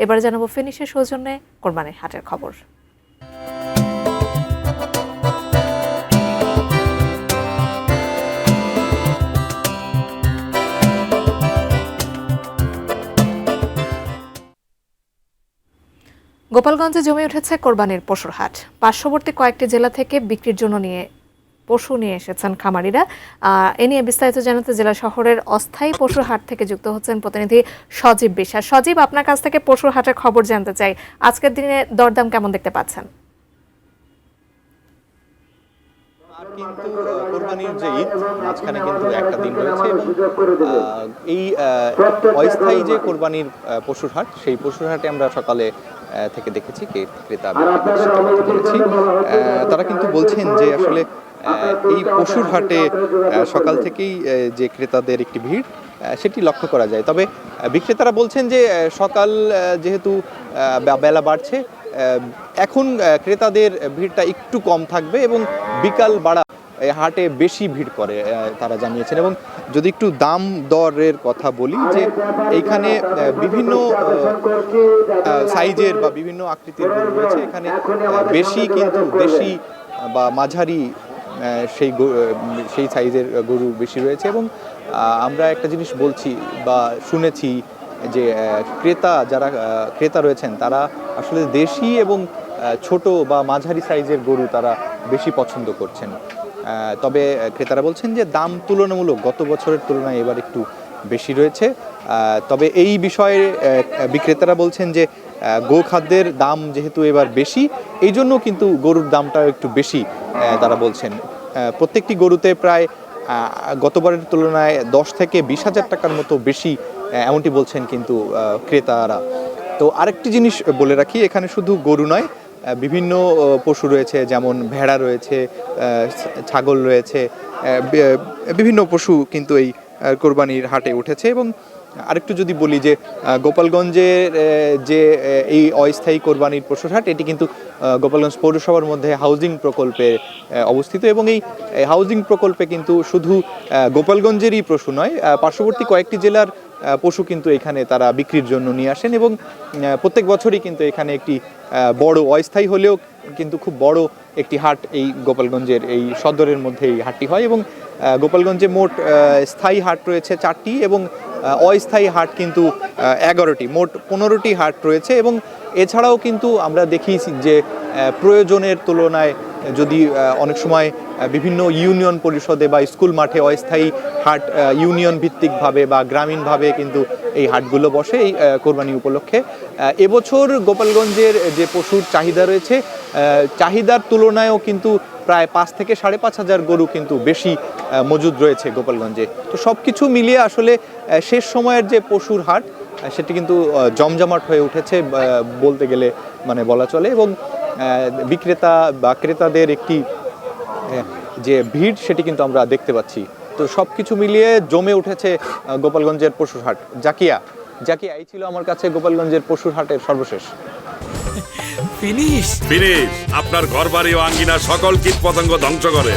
এবার জানাবো ফিনিশের সৌজন্যে কোরবানির হাটের খবর। গোপালগঞ্জে জমে উঠেছে কোরবানির পশুর হাট। পার্শ্ববর্তী কয়েকটি জেলা থেকে বিক্রির জন্য পশু নিয়ে এসেছেন খামারিরা। এ নিয়ে বিস্তারিত জানাতে জেলা শহরের অস্থায়ী পশুর হাট থেকে যুক্ত হচ্ছেন প্রতিনিধি সজীব বিশ্বাস। সজীব, আপনার কাছ থেকে পশুর হাটের খবর জানতে চাই, আজকের দিনে দরদাম কেমন দেখতে পাচ্ছেন? কিন্তু কোরবানির যে ঈদ মাঝখানে কিন্তু একটা দিন রয়েছে এবং এই অস্থায়ী যে কোরবানির পশুর হাট, সেই পশুর হাটে আমরা সকালে থেকে দেখেছি ক্রেতা বলেছি, তারা কিন্তু বলছেন যে আসলে এই পশুর হাটে সকাল থেকেই যে ক্রেতাদের একটি ভিড় সেটি লক্ষ্য করা যায়। তবে বিক্রেতারা বলছেন যে সকাল যেহেতু বেলা বাড়ছে, এখন ক্রেতাদের ভিড়টা একটু কম থাকবে এবং বিকাল বাড়া হাটে বেশি ভিড় করে তারা জানিয়েছেন। এবং যদি একটু দাম দরের কথা বলি, যে এইখানে বিভিন্ন সাইজের বা বিভিন্ন আকৃতির গরু রয়েছে, এখানে বেশি কিন্তু দেশি বা মাঝারি সেই সাইজের গরু বেশি রয়েছে। এবং আমরা একটা জিনিস বলছি বা শুনেছি যে যারা ক্রেতা রয়েছেন তারা আসলে দেশি এবং ছোট বা মাঝারি সাইজের গরু তারা বেশি পছন্দ করছেন। তবে ক্রেতারা বলছেন যে দাম তুলনামূলক গত বছরের তুলনায় এবার একটু বেশি রয়েছে। তবে এই বিষয়ে বিক্রেতারা বলছেন যে গোখাদ্যের দাম যেহেতু এবার বেশি, এই জন্য কিন্তু গরুর দামটাও একটু বেশি তারা বলছেন। প্রত্যেকটি গরুতে প্রায় গতবারের তুলনায় 10 থেকে 20,000 টাকার মতো বেশি, এমনটি বলছেন কিন্তু ক্রেতারা। তো আরেকটি জিনিস বলে রাখি, এখানে শুধু গরু নয়, বিভিন্ন পশু রয়েছে, যেমন ভেড়া রয়েছে, ছাগল রয়েছে, বিভিন্ন পশু কিন্তু এই কোরবানির হাটে উঠেছে। এবং আরেকটু যদি বলি যে গোপালগঞ্জের যে এই অস্থায়ী কোরবানির পশুর হাট, এটি কিন্তু গোপালগঞ্জ পৌরসভার মধ্যে হাউজিং প্রকল্পে অবস্থিত। এবং এই হাউজিং প্রকল্পে কিন্তু শুধু গোপালগঞ্জেরই পশু নয়, পার্শ্ববর্তী কয়েকটি জেলার পশু কিন্তু এখানে তারা বিক্রির জন্য নিয়ে আসেন। এবং প্রত্যেক বছরই কিন্তু এখানে একটি বড়, অস্থায়ী হলেও কিন্তু খুব বড় একটি হাট এই গোপালগঞ্জের এই সদরের মধ্যে এই হাটটি হয়। এবং গোপালগঞ্জে মোট স্থায়ী হাট রয়েছে 4টি এবং অস্থায়ী হাট কিন্তু 11টি, মোট 15টি হাট রয়েছে। এবং এছাড়াও কিন্তু আমরা দেখি যে প্রয়োজনের তুলনায় যদি অনেক সময় বিভিন্ন ইউনিয়ন পরিষদে বা স্কুল মাঠে অস্থায়ী হাট ইউনিয়ন ভিত্তিকভাবে বা গ্রামীণভাবে কিন্তু এই হাটগুলো বসে এই কোরবানি উপলক্ষে। এবছর গোপালগঞ্জের যে পশুর চাহিদা রয়েছে, চাহিদার তুলনায়ও কিন্তু প্রায় 5 থেকে 5,500 গরু কিন্তু বেশি মজুদ রয়েছে গোপালগঞ্জে। তো সব কিছু মিলিয়ে আসলে শেষ সময়ের যে পশুর হাট, সেটি কিন্তু জমজমাট হয়ে উঠেছে বলতে গেলে, মানে বলা চলে। এবং বিক্রেতা বা ক্রেতাদের একটি যে ভিড়, সেটি কিন্তু আমরা দেখতে পাচ্ছি। তো সব কিছু মিলিয়ে জমে উঠেছে গোপালগঞ্জের পশুর হাট। জাকিয়া, এই ছিল আমার কাছে গোপালগঞ্জের পশুর হাটের সর্বশেষ। ফিনিশ আপনার ঘরবাড়ি ও আঙ্গিনা সকল কীট পতঙ্গ ধ্বংস করে।